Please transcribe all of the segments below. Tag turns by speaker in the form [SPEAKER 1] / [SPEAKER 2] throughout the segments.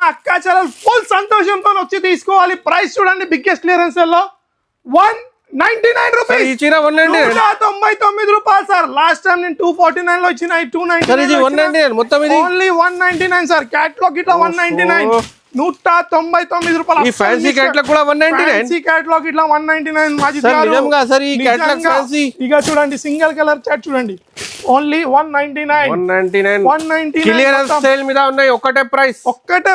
[SPEAKER 1] అక్క చెల్లెలు ఫుల్ సంతోషంతో వచ్చి తీసుకోవాలి. ప్రైస్ చూడండి, బిగ్గెస్ట్ క్లియరెన్స్ లో 199 రూపీస్.
[SPEAKER 2] ఈ చీర
[SPEAKER 1] 199 రూపాయలు సార్. లాస్ట్ టైం నేను 249 లో ఇచ్చిన 299
[SPEAKER 2] మొత్తం ఇది
[SPEAKER 1] ఓన్లీ 199 సార్. క్యాట్లాగ్ ఇట్లా 199, 199 రూపాయలు.
[SPEAKER 2] ఈ ఫ్యాన్సీ క్యాట్లాగ్ కూడా 199.
[SPEAKER 1] ఫ్యాన్సీ క్యాట్లాగ్ ఇట్లా 199. మాజీ
[SPEAKER 2] నిజంగా సార్ ఈ క్యాట్లాగ్ ఫ్యాన్సీ.
[SPEAKER 1] ఇక చూడండి సింగిల్ కలర్ చాట్ చూడండి, ఓన్లీ 199
[SPEAKER 2] క్లియరెన్స్ సేల్ మీద ఉన్నాయి. ఒక్కటే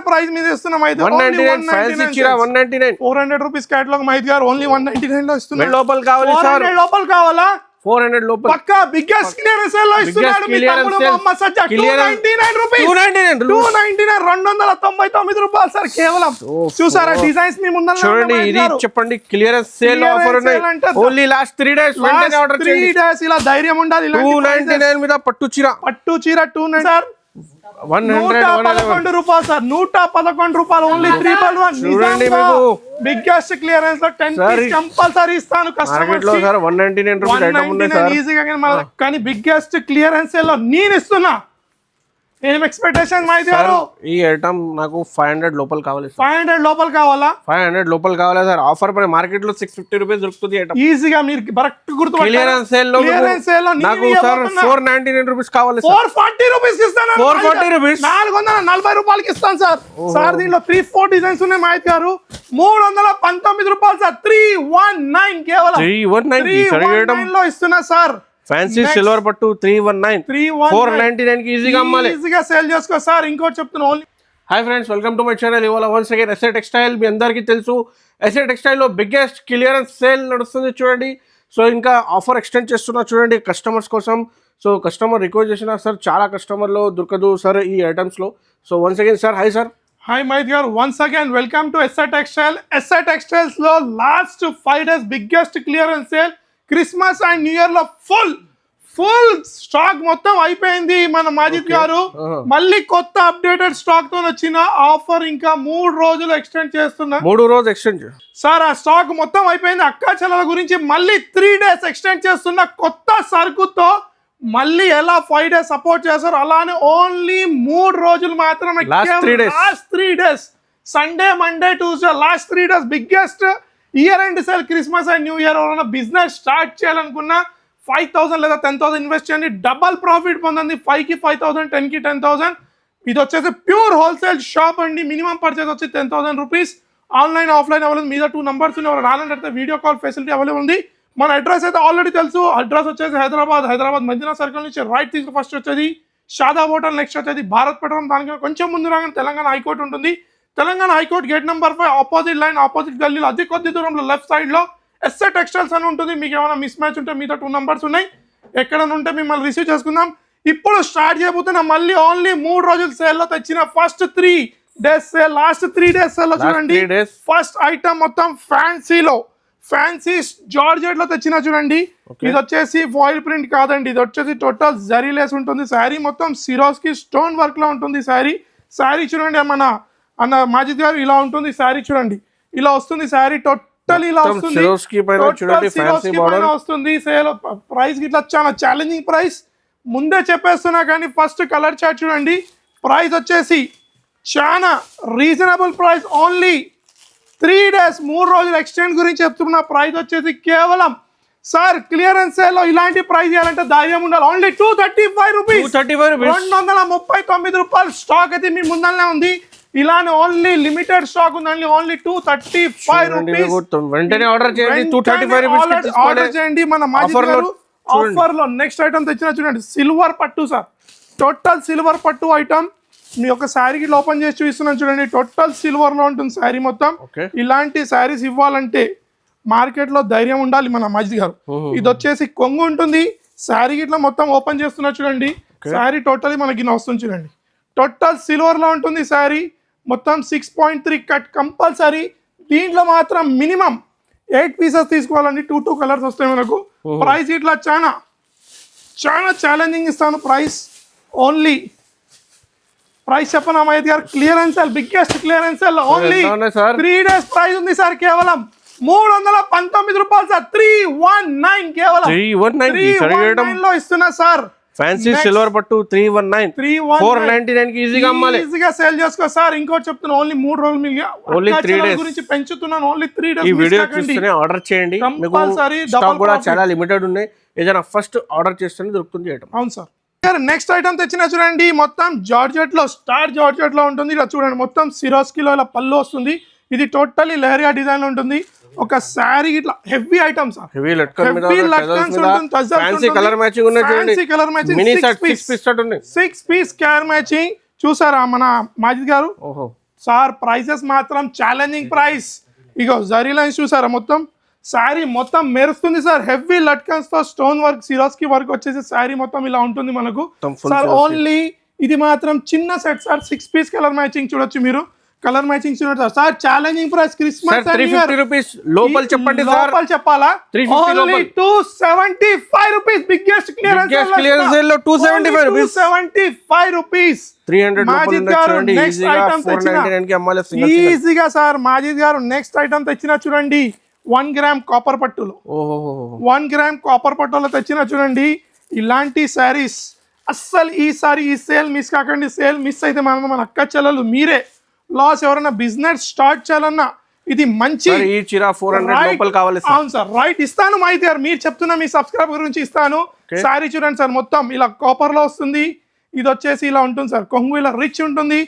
[SPEAKER 2] ప్రైస్
[SPEAKER 1] మీద ఇస్తున్నాం. అయితే
[SPEAKER 2] 199 ఫ్యాన్సీ చీర 199.
[SPEAKER 1] 400 రూపీస్ క్యాటలాగ్ మైత్ గారు ఓన్లీ 199 లో ఇస్తున్నారు.
[SPEAKER 2] లోపల కావాలి సార్,
[SPEAKER 1] లోపల కావాలా?
[SPEAKER 2] 400 లోపల
[SPEAKER 1] పక్కా బిగ్గెస్ట్ క్లియరెన్స్ సేల్ లో ఇస్తున్నాడు మీ తమ్ముడు మొహమ్మద్ సజ్జా. 299 రూపీస్, 299 రూపాయలు సార్ కేవలం. చూసారా డిజైన్స్ మీ ముందర
[SPEAKER 2] చూడండి. ఇది చెప్పండి క్లియరెన్స్ సేల్ ఆఫర్ ఉన్నాయి ఓన్లీ లాస్ట్ 3 డేస్. వెంటనే ఆర్డర్ చేయండి.
[SPEAKER 1] 3 డేస్ ఇలా ధైర్యం ఉండాలి.
[SPEAKER 2] 299 మీద పట్టు చీర
[SPEAKER 1] 299 సార్. 111 రూపాయలు సార్. 111 రూపాయలు ఓన్లీ 311.
[SPEAKER 2] చూడండి మీకు
[SPEAKER 1] బిగ్గెస్ట్ క్లియరెన్స్ లో 10 పీస్ కంపల్సరీ ఇస్తాను కస్టమర్స్ కి.
[SPEAKER 2] 199 రూపాయలు ఐటమ్ ఉంది సార్
[SPEAKER 1] ఈజీగా. కానీ బిగ్గెస్ట్ క్లియరెన్స్ లో నేను ఇస్తున్నా. ఏం ఎక్స్పెక్టేషన్ మైత్ గారు?
[SPEAKER 2] ఈ ఐటమ్ నాకు 500 లోపల కావాలి.
[SPEAKER 1] 500 లోపల కావాలా?
[SPEAKER 2] 500 లోపల కావాలి సార్. ఆఫర్ పై మార్కెట్ లో 650 రూపీస్ దొరుకుతుంది ఐటమ్.
[SPEAKER 1] ఈజీగా మీరు కరెక్ట్ గుర్తు.
[SPEAKER 2] క్లియరెన్స్ సేల్ లో నాకు సార్ 499 రూపీస్ కావాలి.
[SPEAKER 1] 440 రూపీస్ ఇస్తాను.
[SPEAKER 2] 440 రూపీస్,
[SPEAKER 1] 440 రూపాయలకి ఇస్తాను సార్. సార్ దీంట్లో 3-4 డిజైన్స్ ఉన్నాయి మైత్ గారు. 319 రూపాయలు సార్. 319 కేవలం 319 లో ఇస్తున్నా సార్.
[SPEAKER 2] ఫ్యాన్సీ సిల్వర్ పట్టు 319 499 కి ఈజీగా అమ్మాలి.
[SPEAKER 1] ఈజీగా సేల్ చేసుకో సార్. ఇంకోటి చెప్తున్నా only.
[SPEAKER 2] Hi friends, welcome to my channel. ఇవాళ వన్స్ అగైన్ ఎస్ఏ టెక్స్టైల్. మీ అందరికీ తెలుసు ఎస్ఏ టెక్స్టైల్ లో బిగ్గెస్ట్ క్లియరెన్స్ సేల్ నడుస్తుంది చూడండి. సో ఇంకా ఆఫర్ ఎక్స్టెండ్ చేస్తున్నా చూడండి కస్టమర్స్ కోసం. సో కస్టమర్ రిక్వెస్ట్ చేసిన సార్, చాలా కస్టమర్లో దొరకదు సార్ ఈ ఐటమ్స్ లో. So once again sir, hi sir.
[SPEAKER 1] Hi Maith garu, once again welcome to SA textile. SA textiles లో last 5 days biggest clearance sale. Christmas and new year లో full stock మొత్తం అయిపోయింది మన మాజిద్ గారు. మళ్ళీ కొత్త అప్డేటెడ్ స్టాక్ తో వచ్చిన ఆఫర్ ఇంకా 3 రోజులు ఎక్స్టెండ్ చేస్తున్నా.
[SPEAKER 2] 3 రోజులు ఎక్స్టెండ్
[SPEAKER 1] సార్. ఆ స్టాక్ మొత్తం అయిపోయింది. అక్కా చెల్లెల గురించి మళ్ళీ 3 డేస్ ఎక్స్టెండ్ చేస్తున్న కొత్త సరుకుతో. మళ్ళీ ఎలా 5 డేస్ సపోర్ట్ చేస్తారు అలానే ఓన్లీ 3 రోజులు మాత్రమే. Last 3 days Sunday, Monday, Tuesday, last 3 days biggest year end sale. Christmas and new year ఎవరైనా బిజినెస్ స్టార్ట్ చేయాలనుకున్నా 5,000 లేదా 10,000 ఇన్వెస్ట్ చేయండి, డబల్ ప్రాఫిట్ పొందండి. 5 కి 5,000, 10 కి 10,000. ఇది వచ్చేసి ప్యూర్ హోల్సేల్ షాప్ అండి. మినిమం పర్చేస్ వచ్చి 10,000 రూపీస్. Online offline available. మీద 2 నంబర్స్ ఉన్నాయి. రాలంటే వీడియో కాల్ ఫెసిలిటీ అవైలబుల్ ఉంది. మన అడ్రస్ అయితే ఆల్రెడీ తెలుసు. అడ్రస్ వచ్చేసి హైదరాబాద్ మదీనా సర్కిల్ నుంచి రైట్ తీసుకు ఫస్ట్ వచ్చేది షాదా హోటల్, నెక్స్ట్ వచ్చేది భారత్ పెట్రోల్. దానికి కొంచెం ముందు రాగానే తెలంగాణ హైకోర్టు ఉంటుంది. Telangana high court gate number 5 opposite line, opposite గల్లీలో అతి కొద్ది దూరంలో లెఫ్ట్ సైడ్ లో ఎస్ఏ టెక్స్టైల్స్ అని ఉంటుంది. మీకు ఏమైనా మిస్ మ్యాచ్ ఉంటే మీతో 2 నంబర్స్ ఉన్నాయి. ఎక్కడ ఉంటే మిమ్మల్ని రిసీవ్ చేసుకుందాం. ఇప్పుడు స్టార్ట్ చేయబోతున్నా మళ్ళీ ఓన్లీ 3 రోజులు సేల్ లో తెచ్చిన first 3 days sale. Last 3 days sale లో చూడండి. ఫస్ట్ ఐటమ్ మొత్తం ఫ్యాన్సీ జార్జెట్ లో తెచ్చిన చూడండి. ఇది వచ్చేసి ఫాయిల్ ప్రింట్ కాదండి, ఇది వచ్చేసి టోటల్ జరీ లేస్ ఉంటుంది. శారీ మొత్తం సిరోస్ కి స్టోన్ వర్క్ లో ఉంటుంది. శారీ చూడండి మన అన్న మాజిద్ గారు, ఇలా ఉంటుంది శారీ చూడండి. ఇలా వస్తుంది శారీ టోటల్ ఇలా వస్తుంది. వస్తుంది సేల్ ప్రైస్ గిట్లా చాలా ఛాలెంజింగ్ ప్రైస్ ముందే చెప్పేస్తున్నా. కానీ ఫస్ట్ కలర్ చార్ట్ చూడండి. ప్రైస్ వచ్చేసి చాలా రీజనబుల్ ప్రైస్. ఓన్లీ 3 డేస్ 3 రోజులు ఎక్స్టెండ్ గురించి చెప్తున్నా. ప్రైస్ వచ్చేసి కేవలం సార్ క్లియరెన్స్ సేల్ లో ఇలాంటి ప్రైస్ చేయాలంటే ధైర్యం ఉండాలి. ఓన్లీ 235 రూపీస్, 239 రూపాయలు. స్టాక్ అయితే మీ ముందరనే ఉంది. ఇలానే ఓన్లీ లిమిటెడ్ స్టాక్ ఉందండి. Only 235 rupees.
[SPEAKER 2] వెంటనే ఆర్డర్ చేయండి. 235 రూపీస్
[SPEAKER 1] ఆర్డర్ చేయండి. మన ఆఫర్ లో నెక్స్ట్ ఐటమ్ తెచ్చిన చూడండి. సిల్వర్ పట్టు సార్. టోటల్ సిల్వర్ పట్టు ఐటమ్. మీ యొక్క శారీకి ఓపెన్ చేసి చూపిస్తున్నాను చూడండి. టోటల్ సిల్వర్ లో ఉంటుంది శారీ మొత్తం. ఇలాంటి శారీస్ ఇవ్వాలంటే మార్కెట్ లో ధైర్యం ఉండాలి మన మజిద్ గారు. ఇది వచ్చేసి కొంగు ఉంటుంది. శారీ ఇట్లా మొత్తం ఓపెన్ చేస్తున్నా చూడండి. శారీ టోటల్ మనకి వస్తుంది చూడండి. టోటల్ సిల్వర్ లో ఉంటుంది శారీ మొత్తం. 6.3 కట్ కంపల్సరీ. దీంట్లో మాత్రం మినిమం 8 పీసెస్ తీసుకోవాలండి. 2 కలర్స్ వస్తాయి మనకు. ప్రైస్ ఇట్లా చాలా ఛాలెంజింగ్ ఇస్తాను ప్రైస్. ఓన్లీ ప్రైస్ చెప్పనా మైత్ గారు? Clearance sale, biggest clearance sale only 3 days price ఉంది సార్. కేవలం 319 రూపాయలు సార్. 319 కేవలం 319 లో ఇస్తున్నా సార్.
[SPEAKER 2] ఫ్యాన్సీ సిల్వర్ పట్టు 319 499 కి ఈజీగా అమ్మాలి,
[SPEAKER 1] ఈజీగా సేల్ చేసుకో సార్. ఇంకోటి చెప్తున్నా, ఓన్లీ 3 రోజులు మిగిలి
[SPEAKER 2] ఓన్లీ 3 డేస్
[SPEAKER 1] గురించి పెంచుతున్నాను. ఓన్లీ 3 డేస్
[SPEAKER 2] ఈ వీడియో చూస్తేనే ఆర్డర్ చేయండి, మీకు స్టాక్ కూడా చాలా లిమిటెడ్ ఉన్నాయి. ఏదైనా ఫస్ట్ ఆర్డర్ చేస్తేనే దొరుకుతుంది ఐటమ్.
[SPEAKER 1] అవును సార్. నెక్స్ట్ ఐటమ్ తెచ్చినా చూడండి, మొత్తం జార్జెట్ లో స్టార్ జార్జెట్ లో ఉంటుంది. ఇలా చూడండి, మొత్తం సిరోస్కిలో ఇలా పళ్ళు వస్తుంది. ఇది టోటల్లీ లెహరియా డిజైన్ లో ఉంటుంది. ఒక శారీ ఇట్లా హెవీ ఐటమ్ సార్,
[SPEAKER 2] హెవీ లట్కన్ మీద ఫ్యాన్సీ కలర్ మ్యాచింగ్ ఉన్నాయి చూడండి.
[SPEAKER 1] Colour matching
[SPEAKER 2] mini set 6 piece set ఉంది,
[SPEAKER 1] 6 పీస్ కలర్ మ్యాచింగ్. చూసారా మన మాజిద్ గారు?
[SPEAKER 2] ఓహో
[SPEAKER 1] సార్ ప్రైసెస్ మాత్రం ఛాలెంజింగ్ ప్రైస్. ఇగో జరీ లైన్స్ చూసారా, మొత్తం శారీ మొత్తం మెరుస్తుంది సార్. హెవీ లట్కన్స్ తో స్టోన్ వర్క్ సిరోస్కి వర్క్ వచ్చేసి శారీ మొత్తం ఇలా ఉంటుంది మనకు సార్. ఓన్లీ ఇది మాత్రం చిన్న set sir, 6 piece colour matching చూడొచ్చు మీరు. కలర్ మ్యాచింగ్ చూడొచ్చు sir. Challenging price Christmas
[SPEAKER 2] 350 rupees లోపల చెప్పండి సార్.
[SPEAKER 1] లోపల చెప్పాలా?
[SPEAKER 2] 350 లోపల
[SPEAKER 1] 275 రూపీస్. బిగ్గెస్ట్ క్లియరెన్స్
[SPEAKER 2] సేల్ లో 275 రూపీస్,
[SPEAKER 1] 275 రూపీస్.
[SPEAKER 2] 300
[SPEAKER 1] మాజిద్ గారు నెక్స్ట్ ఐటమ్ తెచ్చినా ఈజీగా సార్. మాజిద్ గారు నెక్స్ట్ ఐటమ్ తెచ్చినా చూడండి, 1 గ్రామ్ కాపర్ పట్టులో. 1 గ్రామ్ కాపర్ పట్టులో తెచ్చినా చూడండి. ఇలాంటి శారీస్ అస్సలు ఈసారి ఈ సేల్ మిస్ కాకండి. సేల్ మిస్ అయితే మన అక్క చెల్లెలు మీరే లాస్. ఎవరైనా బిజినెస్ స్టార్ట్ చేయాలన్నా ఇది మంచి
[SPEAKER 2] ఈ చీర 400 లోపల కావాలి.
[SPEAKER 1] అవును సార్, రైట్ ఇస్తాను మాహిత్ గారు. మీరు చెప్తున్నా మీ సబ్స్క్రైబర్ గురించి ఇస్తాను. సారీ చూడండి సార్, మొత్తం ఇలా కాపర్ లో వస్తుంది. ఇది వచ్చేసి ఇలా ఉంటుంది సార్, కొంగు ఇలా రిచ్ ఉంటుంది.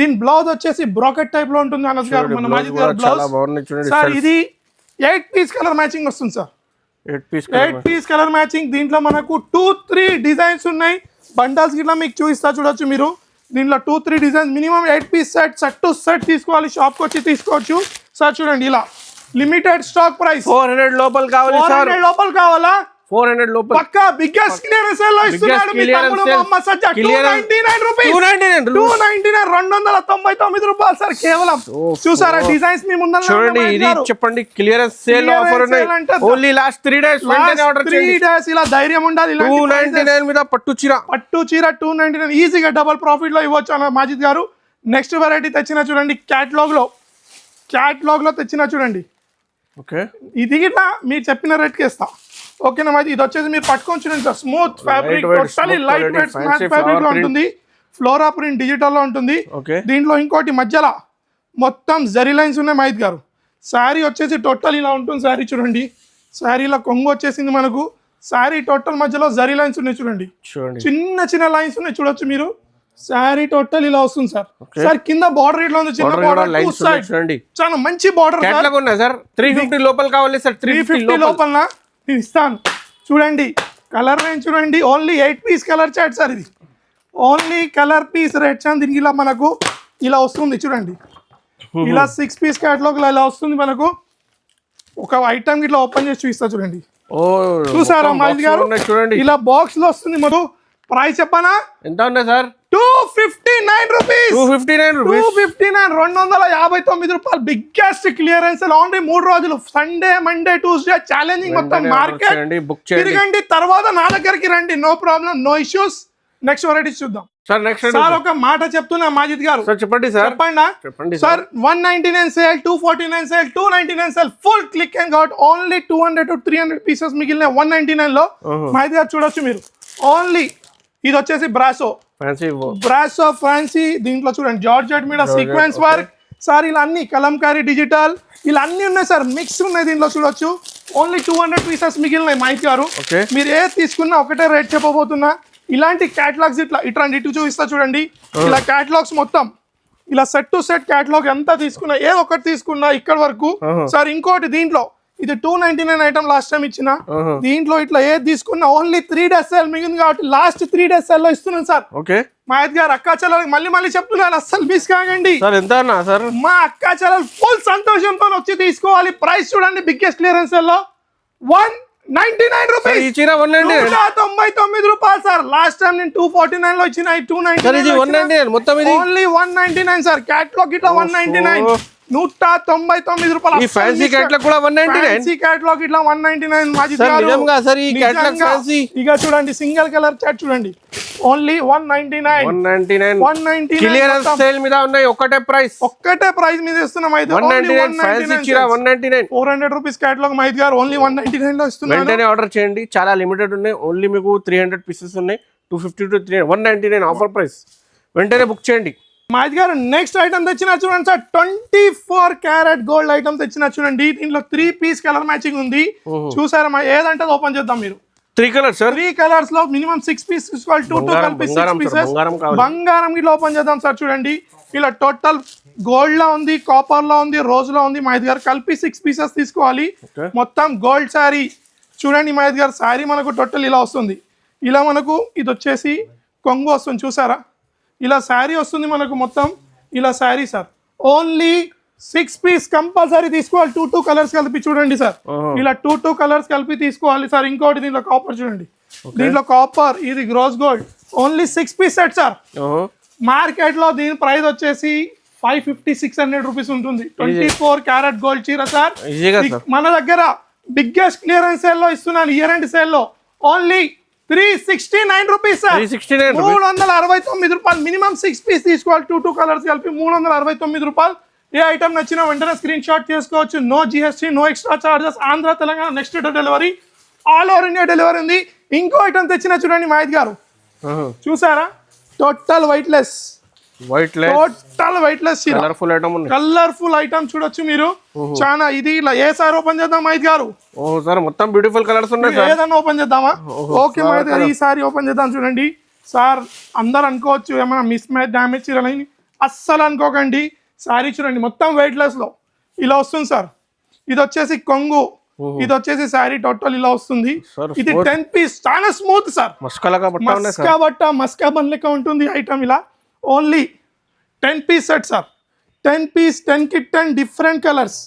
[SPEAKER 1] దీని బ్లౌజ్ వచ్చేసి బ్రాకెట్ టైప్ లో ఉంటుంది. అనస్ గారు మన మాజిద్ గారు బ్లౌజ్ సార్. ఇది 8 పీస్ కలర్ మ్యాచింగ్ వస్తుంది సార్. 8 piece colour matching. దీంట్లో మనకు 2-3 డిజైన్స్ ఉన్నాయి. బండల్స్ గిట్లా మీకు చూపిస్తా చూడొచ్చు మీరు. దీంట్లో 2-3 designs, minimum 8 piece set to set తీసుకోవాలి. షాప్కి వచ్చి తీసుకోవచ్చు సార్. చూడండి ఇలా లిమిటెడ్ స్టాక్ ప్రైస్
[SPEAKER 2] 400 లోపల కావాలి సార్.
[SPEAKER 1] 400 లోపల కావాలా?
[SPEAKER 2] 400 లోపల
[SPEAKER 1] పక్కా బిగ్గెస్ట్ క్లియరెన్స్ సేల్ లో ఇస్తున్నాడు మీ తమ్ముడు మొహమ్మద్ సజ్జా. 299 రూపీస్, 299 299 రూపాయలు సార్ కేవలం. చూసారా డిజైన్స్ మీ ముందర
[SPEAKER 2] చూడండి. ఇది చెప్పండి, క్లియరెన్స్ సేల్ ఆఫర్ ఉన్నాయి. ఓన్లీ లాస్ట్ 3 డేస్ వెంటనే ఆర్డర్ చేయండి.
[SPEAKER 1] 3 డేస్ ఇలా ధైర్యం ఉండాలి.
[SPEAKER 2] 299 మీద పట్టు చీర
[SPEAKER 1] 299 ఈజీగా డబుల్ ప్రాఫిట్ లో ఇవ్వచ్చు అన్న మాజిద్ గారు. నెక్స్ట్ వెరైటీ తెచ్చినా చూడండి, క్యాటలాగ్ లో తెచ్చినా చూడండి.
[SPEAKER 2] ఓకే,
[SPEAKER 1] ఇది గిట్లా మీరు చెప్పిన రేట్కి ఇస్తా. ఓకేనా మరి? ఇది వచ్చేసి మీరు పట్టుకొని చూడండి sir, smooth fabric, totally light weight smart fabric లో ఉంటుంది. ఫ్లోరా ప్రింట్ డిజిటల్ లో ఉంటుంది. దీంట్లో ఇంకోటి మధ్యలో మొత్తం జరీ లైన్స్ ఉన్నాయి మాహిత్ గారు. శారీ వచ్చేసి టోటల్ ఇలా ఉంటుంది. శారీ చూడండి, శారీలో కొంగు వచ్చేసింది మనకు. శారీ టోటల్ మధ్యలో జరీ లైన్స్ ఉన్నాయి చూడండి. చిన్న చిన్న లైన్స్ ఉన్నాయి చూడొచ్చు మీరు. శారీ టోటల్ ఇలా వస్తుంది సార్. సార్ కింద బార్డర్ ఇట్లా ఉంది, చిన్న బార్డర్, చాలా మంచి బార్డర్
[SPEAKER 2] సార్. 350 లోపల కావాలి సార్.
[SPEAKER 1] 350 లోపల ఇస్తాను. చూడండి కలర్ రేంజ్ చూడండి, only 8 piece colour chart sir. ఇది only colour piece rate sir. దీనికి ఇలా మనకు ఇలా వస్తుంది చూడండి. ఇలా 6 పీస్ క్యాటలాగ్ ఇలా వస్తుంది మనకు. ఒక ఐటమ్ ఇట్లా ఓపెన్ చేసి చూపిస్తా చూడండి. చూసారా మాజిద్ గారు? చూడండి ఇలా బాక్స్ లో వస్తుంది. మనకు ప్రైస్ చెప్పనా
[SPEAKER 2] ఎంత ఉన్నాయి సార్?
[SPEAKER 1] 259 రూపీస్. 259 రూపాయలు. బిగ్గెస్ట్ క్లియరెన్స్ ఓన్లీ 3 రోజులు, సండే మండే ట్యూస్డే ఛాలెంజింగ్. మొత్తం మార్కెట్ తిరగండి, తర్వాత నా దగ్గరికి రండి. No problem, no issues. Next variety చూద్దాం
[SPEAKER 2] సార్. నెక్స్ట్
[SPEAKER 1] సార్ ఒక మాట చెప్తున్నా మాజిద్ గారు,
[SPEAKER 2] చెప్పండి సార్.
[SPEAKER 1] చెప్పండి sir. 199 sale, 249 sale, 299 sale, full click and gout. Only 200 to 300 pieces మిగిలిన 199 లో మాజిద్ గారు చూడొచ్చు మీరు. ఓన్లీ ఇది వచ్చేసి బ్రాసో ఫ్యాన్సీ. దీంట్లో చూడండి జార్జెట్ మీద సీక్వెన్స్ వర్క్ సార్. ఇలా అన్ని కలంకారీ డిజిటల్ ఇలా అన్ని ఉన్నాయి సార్, మిక్స్ ఉన్నాయి దీంట్లో చూడొచ్చు. ఓన్లీ 200 పీసెస్ మిగిలినాయి మాహిత్ గారు. మీరు ఏది తీసుకున్నా ఒకటే రేట్ చెప్పబోతున్నా. ఇలాంటి క్యాటలాగ్స్ ఇటు చూపిస్తా చూడండి. ఇలా క్యాటలాగ్స్ మొత్తం ఇలా సెట్ టు సెట్ క్యాటలాగ్ ఎంత తీసుకున్నా, ఏదో ఒకటి తీసుకున్నా ఇక్కడ వరకు సార్. ఇంకోటి దీంట్లో ఇది 299 ఐటమ్ లాస్ట్ టైం ఇచ్చిన. దీంట్లో ఇట్లా ఏది తీసుకున్నా ఓన్లీ 3 డేస్ సేల్ మిగిలింది కాబట్టి లాస్ట్ 3 డేస్ సేల్ లో ఇస్తున్నాను సార్. మాహిత్ గారు అక్కా చెల్లెలు మళ్ళీ చెప్తున్నాను, అస్సలు మిస్ కాకండి. మా అక్కా చెల్లెలు ఫుల్ సంతోషంతో వచ్చి తీసుకోవాలి. ప్రైస్ చూడండి, బిగ్గెస్ట్ క్లియరెన్స్ సేల్ లో 199 రూపీస్. 199 రూపాయలు సార్. లాస్ట్ టైం నేను 249 లో ఇచ్చిన, 299 ఓన్లీ 199 సార్. క్యాటలాగ్ ఇట్లా 199, 199 రూపాయలు.
[SPEAKER 2] ఈ ఫ్యాన్సీ క్యాటలాగ్ కూడా 199.
[SPEAKER 1] ఫ్యాన్సీ క్యాటలాగ్ ఇట్లా 199 మాజిద్ గారు.
[SPEAKER 2] నిజంగా సార్ ఈ క్యాటలాగ్ ఫ్యాన్సీ.
[SPEAKER 1] ఇక చూడండి సింగిల్ కలర్ చార్ట్ చూడండి, ఓన్లీ 199
[SPEAKER 2] క్లియరెన్స్ సేల్ మీద ఉన్నాయి. ఒక్కటే ప్రైస్
[SPEAKER 1] మీద ఇస్తున్నాం.
[SPEAKER 2] 199 ఫ్యాన్సీ చీర 199.
[SPEAKER 1] 400 రూపీస్ క్యాటలాగ్ మాహిద్ గారు ఓన్లీ 199 లో ఇస్తున్నాను.
[SPEAKER 2] వెంటనే ఆర్డర్ చేయండి, చాలా లిమిటెడ్ ఉన్నాయి. ఓన్లీ మీకు 300 పీసెస్ ఉన్నాయి. 250 to 199 ఆఫర్ ప్రైస్. వెంటనే బుక్ చేయండి.
[SPEAKER 1] మాహిత్ గారు నెక్స్ట్ ఐటమ్ తెచ్చినా చూడండి సార్, 24 క్యారెట్ గోల్డ్ ఐటమ్ తెచ్చినా చూడండి. దీంట్లో 3 పీస్ కలర్ మ్యాచింగ్ ఉంది. చూసారా ఏదంటే ఓపెన్ చేద్దాం మీరు.
[SPEAKER 2] 3 కలర్స్ సార్.
[SPEAKER 1] 3 కలర్స్ లో మినిమం 6 పీస్ తీసుకోవాలి. 2 కలిపి 6 పీసెస్ బంగారం ఇట్లా ఓపెన్ చేద్దాం సార్. చూడండి ఇలా టోటల్ గోల్డ్ లో ఉంది, కాపర్ లో ఉంది, రోజ్ లో ఉంది. మాహిత్ గారు కలిపి 6 పీసెస్ తీసుకోవాలి. మొత్తం గోల్డ్ శారీ చూడండి మాహిత్ గారు. శారీ మనకు టోటల్ ఇలా వస్తుంది. ఇలా మనకు ఇది వచ్చేసి కొంగు వస్తుంది చూసారా. ఇలా శారీ వస్తుంది మనకు మొత్తం. ఇలా sari sir only 6 piece compulsory తీసుకోవాలి. 2 కలర్స్ కలిపి చూడండి సార్. ఇలా 2 కలర్స్ కలిపి తీసుకోవాలి సార్. ఇంకోటి దీంట్లో కాపర్ చూడండి, దీంట్లో కాపర్, ఇది rose gold. Only 6 piece set sir. Market లో దీని ప్రైస్ వచ్చేసి 550-600 రూపీస్ ఉంటుంది. 24 క్యారెట్ గోల్డ్ చీర సార్. మన దగ్గర బిగ్గెస్ట్ క్లియరెన్స్ సేల్ లో ఇస్తున్నాను. ఇయర్ ఎండ్ సేల్ లో ఓన్లీ 369 రూపీస్ సార్. 369 రూపాయలు. మినిమం 6 పీస్ తీసుకోవాలి. 2 కలర్స్ కలిపి 369 రూపాయలు. ఏ ఐటమ్ నచ్చినా వెంటనే స్క్రీన్ షాట్ చేసుకోవచ్చు. No GST, no extra charges. Andhra, Telangana next day delivery, all over India delivery ఉంది. ఇంకో ఐటమ్ తెచ్చినా చూడండి మాహిత్ గారు. చూసారా total weightless, total weightless colourful item చూడొచ్చు మీరు. చాలా ఇది ఇలా ఏ సార్ ఓపెన్ చేద్దాం మాహిత్ గారు.
[SPEAKER 2] మొత్తం బ్యూటిఫుల్ కలర్స్ ఉన్నాయి.
[SPEAKER 1] ఏదన్నా ఓపెన్ చేద్దామా? ఓకే మాహిత్ గారు ఈ సారీ ఓపెన్ చేద్దాం చూడండి సార్. అందరు అనుకోవచ్చు ఏమైనా మిస్ మ్యాచ్ డ్యామేజ్ చీరలని, అస్సలు అనుకోకండి. సారీ చూడండి మొత్తం వెయిట్లెస్ లో ఇలా వస్తుంది సార్. ఇది వచ్చేసి కొంగు, ఇది వచ్చేసి సారీ టోటల్ ఇలా వస్తుంది. ఇది 10 పీస్ చాలా స్మూత్ సార్. మస్కా బన్ లెక్క ఉంటుంది ఐటమ్. ఇలా only 10 piece set sir. 10 piece 10 కి 10 డిఫరెంట్ కలర్స్,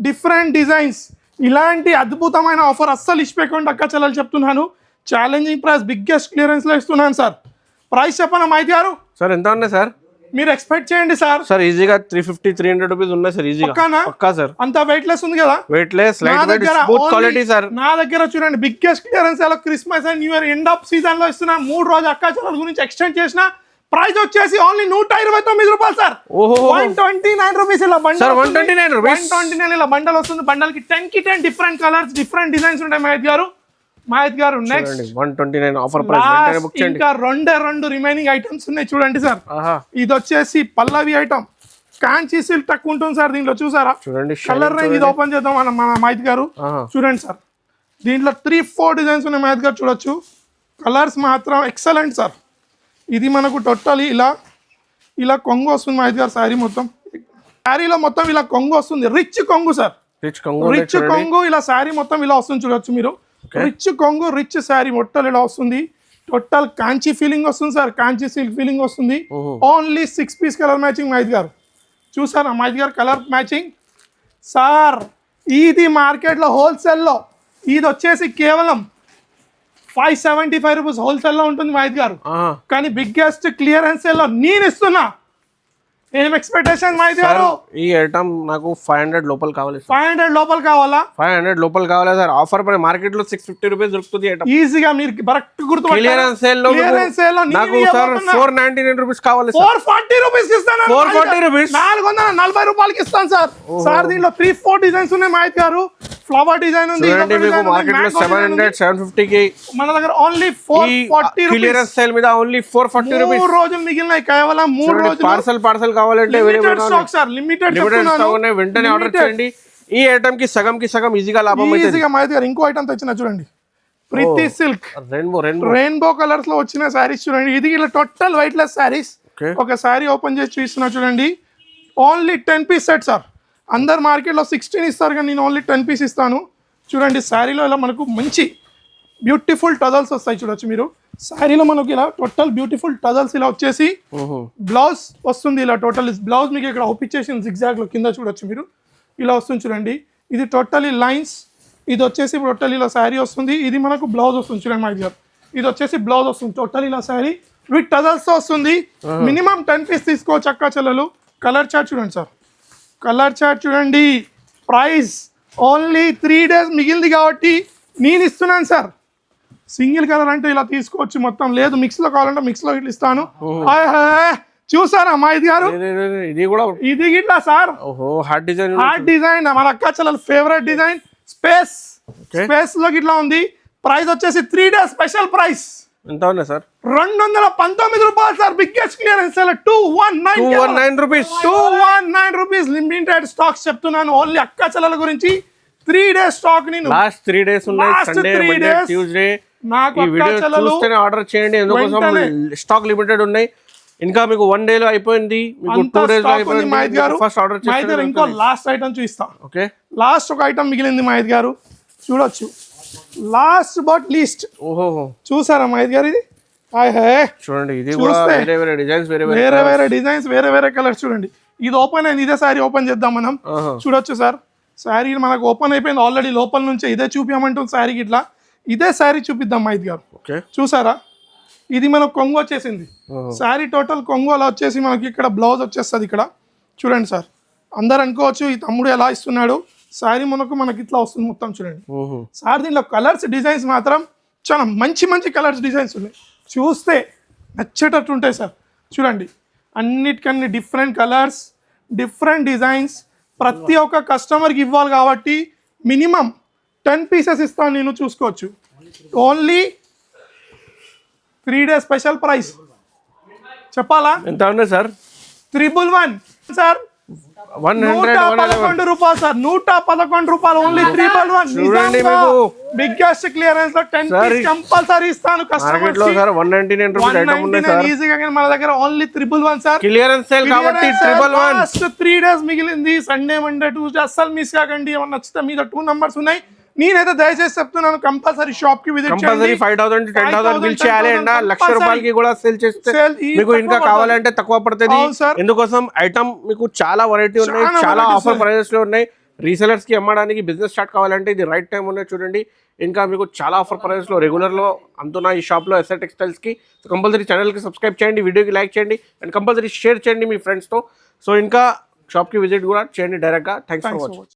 [SPEAKER 1] డిఫరెంట్ డిజైన్స్. ఇలాంటి అద్భుతమైన ఆఫర్ అస్సలు ఇచ్చిపోకుండా అక్క చెల్లెలు చెప్తున్నాను. ఛాలెంజింగ్ ప్రైస్, బిగ్గెస్ట్ క్లియరెన్స్ లో ఇస్తున్నాను సార్. ప్రైస్ చెప్పనా మాహిత్ గారు?
[SPEAKER 2] సార్ ఎంత ఉన్నాయి సార్?
[SPEAKER 1] మీరు ఎక్స్పెక్ట్ చేయండి సార్.
[SPEAKER 2] సార్ ఈజీగా 350-300 రూపీస్ ఉన్నాయి సార్. ఈజీగా పక్కా సార్.
[SPEAKER 1] అంత వెయిట్లెస్ ఉంది కదా.
[SPEAKER 2] Weightless, light weight, smooth quality sir.
[SPEAKER 1] నా దగ్గర చూడండి బిగ్గెస్ట్ క్లియరెన్స్ లో Christmas and new year end of season లో ఇస్తున్నా. 3 రోజు అక్క చెల్లెల గురించి ఎక్స్టెండ్ చేసిన ప్రైస్ వచ్చేసి ఓన్లీ 129 రూపాయలు సార్. 129 రూపీస్ ఇలా బండల్. 129 ఇలా బండల్ వస్తుంది. బండల్ కి 10 కి 10 డిఫరెంట్ కలర్స్, డిఫరెంట్ డిజైన్స్ ఉంటాయి మాహిత్ గారు. Next
[SPEAKER 2] 129 offer price.
[SPEAKER 1] ఇంకా 2 రిమైనింగ్ ఐటమ్స్ ఉన్నాయి చూడండి సార్. ఇది వచ్చేసి పల్లవి ఐటమ్, కాంచీ సిల్క్ తక్కువ ఉంటుంది సార్. దీంట్లో చూసారా చూడండి కలర్ రేంజ్. ఇది ఓపెన్ చేద్దాం మన మాహిత్ గారు. చూడండి సార్ దీంట్లో 3-4 డిజైన్స్ ఉన్నాయి మాహిత్ గారు చూడొచ్చు. కలర్స్ మాత్రం ఎక్సలెంట్ సార్. ఇది మనకు టోటల్ ఇలా కొంగు వస్తుంది మాహిత్ గారు. శారీ మొత్తం, శారీలో మొత్తం ఇలా కొంగు వస్తుంది. రిచ్ కొంగు సార్, రిచ్ కొంగు. ఇలా శారీ మొత్తం ఇలా వస్తుంది చూడొచ్చు మీరు. రిచ్ కొంగు, రిచ్ శారీ మొత్తం ఇలా వస్తుంది. టోటల్ కాంచీ ఫీలింగ్ వస్తుంది సార్. కాంచీ సిల్క్ ఫీలింగ్ వస్తుంది. ఓన్లీ 6 పీస్ కలర్ మ్యాచింగ్ మాహిత్ గారు. చూసారా మాహిత్ గారు కలర్ మ్యాచింగ్ సార్. ఇది మార్కెట్లో హోల్సేల్లో ఇది వచ్చేసి కేవలం 575 రూపీస్ హోల్సేల్ లో ఉంటుంది మాహిత్ గారు. కానీ బిగ్గెస్ట్ క్లియరెన్స్ సేల్ లో నేను ఇస్తున్నా. ఏం ఎక్స్పెక్టేషన్ మాహిత్ గారు?
[SPEAKER 2] ఈ ఐటమ్ నాకు 500 లోపల కావాలి.
[SPEAKER 1] 500 లోపల కావాలా?
[SPEAKER 2] 500 లోపల కావాలి సార్. ఆఫర్ పై మార్కెట్ లో 650 రూపీస్ దొరుకుతుంది ఐటమ్.
[SPEAKER 1] ఈజీగా మీరు కరెక్ట్ గుర్తు.
[SPEAKER 2] క్లియరెన్స్ సేల్ లో నాకు సార్ 499 రూపీస్ కావాలి.
[SPEAKER 1] 440 రూపీస్ ఇస్తాను.
[SPEAKER 2] 440 రూపీస్,
[SPEAKER 1] 440 రూపాయలకి ఇస్తాను సార్. సార్ దీంట్లో 3-4 డిజైన్స్ ఉన్నాయి మాహిత్ గారు. ఫ్లవర్ డిజైన్ ఉంది.
[SPEAKER 2] మార్కెట్ లో 700-750 కి,
[SPEAKER 1] మన దగ్గర ఓన్లీ 440 రూపీస్.
[SPEAKER 2] క్లియరెన్స్ సేల్ మీద ఓన్లీ 440 రూపీస్.
[SPEAKER 1] 3 రోజులు మిగిలినాయి కేవలం. 3 రోజులు
[SPEAKER 2] పార్సల్ కావాలంటే
[SPEAKER 1] లిమిటెడ్
[SPEAKER 2] వెంటనే ఆర్డర్ చేయండి. ఈ ఐటమ్ కి సగం ఈజీగా లాభం అయితే.
[SPEAKER 1] ఈజీగా మాహిత్ గారు ఇంకో ఐటమ్ తెచ్చిన చూడండి. ప్రీతి సిల్క్ రెయిన్బో కలర్స్ లో వచ్చిన శారీస్ చూడండి. ఇది ఇలా టోటల్ వైట్లెస్ శారీస్. ఒక శారీ ఓపెన్ చేసి చూస్తున్నా చూడండి. Only 10 piece set sir. అందరు మార్కెట్లో 16 ఇస్తారు కానీ నేను ఓన్లీ 10 పీస్ ఇస్తాను. చూడండి శారీలో ఇలా మనకు మంచి బ్యూటిఫుల్ టజల్స్ వస్తాయి చూడొచ్చు మీరు. శారీలో మనకు ఇలా టోటల్ బ్యూటిఫుల్ టజల్స్ ఇలా వచ్చేసి బ్లౌజ్ వస్తుంది. ఇలా టోటల్ బ్లౌజ్ మీకు ఇక్కడ ఒప్పించేసింది జిగ్జాగ్ లో కింద చూడొచ్చు మీరు. ఇలా వస్తుంది చూడండి. ఇది టోటల్ లైన్స్. ఇది వచ్చేసి టోటల్ ఇలా శారీ వస్తుంది. ఇది మనకు బ్లౌజ్ వస్తుంది చూడండి మాహిత్ గారు. ఇది వచ్చేసి బ్లౌజ్ వస్తుంది టోటల్ ఇలా శారీ విత్ టజల్స్ వస్తుంది. మినిమం 10 పీస్ తీసుకోవచ్చు అక్క చెల్లెలు. కలర్ చార్ట్ చూడండి సార్. కలర్ చార్ట్ చూడండి. ప్రైస్ ఓన్లీ 3 డేస్ మిగిలింది కాబట్టి నేను ఇస్తున్నాను సార్. సింగిల్ కలర్ అంటే ఇలా తీసుకోవచ్చు మొత్తం. లేదు మిక్స్ లో కావాలంటే మిక్స్ లో ఇట్లా ఇస్తాను. చూసారా మాహిత్ గారు? ఇది ఇట్లా సార్ హార్ట్ డిజైన్ మన అక్క చెల్లెల ఫేవరెట్ డిజైన్. స్పేస్ లో ఇట్లా ఉంది. ప్రైస్ వచ్చేసి 3 డేస్ స్పెషల్ ప్రైస్.
[SPEAKER 2] ఎంత ఉన్నాయి సార్?
[SPEAKER 1] 219 రూపాయలు sir. Biggest clearance sale
[SPEAKER 2] 219 rupees.
[SPEAKER 1] 219 rupees limited stocks చెప్తున్నాను. ఓన్లీ అక్క చెల్లెల గురించి 3 days స్టాక్. నేను
[SPEAKER 2] లాస్ట్ 3 days ఉన్నాయి.
[SPEAKER 1] Last
[SPEAKER 2] Sunday,
[SPEAKER 1] 3
[SPEAKER 2] Monday,
[SPEAKER 1] days.
[SPEAKER 2] Tuesday.
[SPEAKER 1] నాకు
[SPEAKER 2] ఈ
[SPEAKER 1] అక్క
[SPEAKER 2] వీడియో
[SPEAKER 1] చెల్లెలు
[SPEAKER 2] చూస్తేనే ఆర్డర్ చేయండి, ఎందుకోసం స్టాక్ లిమిటెడ్ ఉన్నాయి. ఇంకా మీకు 1 day లో అయిపోయింది, మీకు 2 days లో అయిపోయింది.
[SPEAKER 1] మహేద్ గారు
[SPEAKER 2] ఫస్ట్ ఆర్డర్
[SPEAKER 1] మహేద్ గారు ఇంకో లాస్ట్ ఐటమ్ చూపిస్తా.
[SPEAKER 2] ఓకే,
[SPEAKER 1] లాస్ట్ ఒక ఐటమ్ మిగిలింది మహేద్ గారు, చూడొచ్చు. Last but least.
[SPEAKER 2] ఓహో,
[SPEAKER 1] చూసారా మహేద్ గారు? ఇది హాయ్ హాయ్
[SPEAKER 2] చూడండి. ఇది కూడా వేరే వేరే డిజైన్స్, వేరే
[SPEAKER 1] వేరే డిజైన్స్, వేరే వేరే కలర్స్. చూడండి, ఇది ఓపెన్ అయింది. ఇదే సారీ ఓపెన్ చేద్దాం మనం. చూడొచ్చు సార్, శారీ మనకు ఓపెన్ అయిపోయింది ఆల్రెడీ. లోపల నుంచే ఇదే చూపించమంటుంది శారీకి. ఇట్లా ఇదే శారీ చూపిద్దాం మహేద్ గారు. చూసారా, ఇది మనకు కొంగు వచ్చేసింది. శారీ టోటల్ కొంగు అలా వచ్చేసి మనకి ఇక్కడ బ్లౌజ్ వచ్చేస్తుంది. ఇక్కడ చూడండి సార్, అందరు అనుకోవచ్చు ఈ తమ్ముడు ఎలా ఇస్తున్నాడు. శారీ మనకి ఇట్లా వస్తుంది మొత్తం. చూడండి సార్, దీనిలో కలర్స్ డిజైన్స్ మాత్రం చాలా మంచి మంచి కలర్స్ డిజైన్స్ ఉన్నాయి. చూస్తే నచ్చేటట్టు ఉంటాయి సార్. చూడండి, అన్నిటికన్నీ డిఫరెంట్ కలర్స్, డిఫరెంట్ డిజైన్స్. ప్రతి ఒక్క కస్టమర్కి ఇవ్వాలి కాబట్టి మినిమం 10 pieces ఇస్తాను నేను. చూసుకోవచ్చు. Only 3 days special price. చెప్పాలా
[SPEAKER 2] ఎంత ఉన్నాయి సార్?
[SPEAKER 1] 111 సార్. 111 రూపాయలు సార్. 111 రూపాయలు ఓన్లీ 111.
[SPEAKER 2] చూడండి, మీకు
[SPEAKER 1] బిగ్గెస్ట్ క్లియరెన్స్ లో 10 pieces కంపల్సరీ ఇస్తాను కస్టమర్స్ కి.
[SPEAKER 2] 199 రూపీస్ ఐటమ్ ఉంది సార్.
[SPEAKER 1] ఈజీగా మన దగ్గర ఓన్లీ 111 సార్.
[SPEAKER 2] క్లియరెన్స్ సేల్ కాబట్టి 111.
[SPEAKER 1] లాస్ట్ 3 days మిగిలింది. సండే, మండే, ట్యూస్డే అస్సలు మిస్ కాకండి. ఏమన్నా నచ్చితే మీద 2 numbers ఉన్నాయి. నేనైతే దయచేసి చెప్తున్నాను, కంపల్సరీ షాప్ కి విజిట్ చేయండి.
[SPEAKER 2] 5,000 to 10,000 బిల్ చేయాలి అండ్ 1,00,000 రూపాయలకి కూడా సేల్ చేస్తే మీకు ఇంకా కావాలంటే తక్కువ పడుతుంది. ఎందుకోసం ఐటమ్ మీకు చాలా వెరైటీ ఉన్నాయి, చాలా ఆఫర్ ప్రైజెస్ లో ఉన్నాయి. రీసెలర్స్ కి అమ్మడానికి బిజినెస్ స్టార్ట్ కావాలంటే ఇది రైట్ టైం ఉన్నాయి. చూడండి, ఇంకా మీకు చాలా ఆఫర్ ప్రైజెస్ లో రెగ్యులర్ లో అంటున్నా ఈ షాప్ లో ఎస్ఆర్ టెక్స్టైల్స్ కి. కంపల్సరీ ఛానల్ కి సబ్స్క్రైబ్ చేయండి, వీడియోకి లైక్ చేయండి అండ్ కంపల్సరీ షేర్ చేయండి మీ ఫ్రెండ్స్ తో. సో ఇంకా షాప్ కి విజిట్ కూడా చేయండి డైరెక్ట్ గా. Thanks for watching.